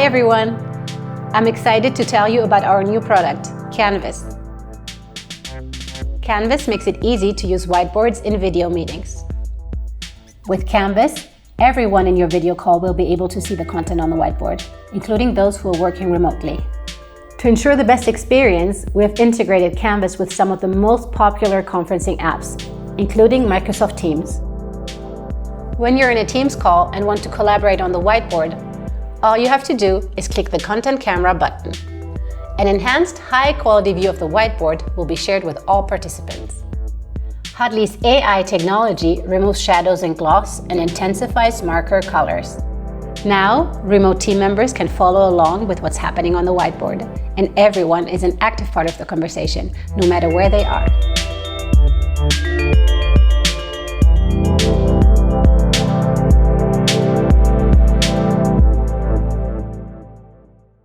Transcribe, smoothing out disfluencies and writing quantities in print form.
everyone! I'm excited to tell you about our new product, Canvas. Canvas makes it easy to use whiteboards in video meetings. With Canvas, everyone in your video call will be able to see the content on the whiteboard, including those who are working remotely. To ensure the best experience, we have integrated Canvas with some of the most popular conferencing apps, including Microsoft Teams. When you're in a Teams call and want to collaborate on the whiteboard, all you have to do is click the Content Camera button. An enhanced, high-quality view of the whiteboard will be shared with all participants. Huddly's AI technology removes shadows and gloss and intensifies marker colors. Now, remote team members can follow along with what's happening on the whiteboard, and everyone is an active part of the conversation, no matter where they are.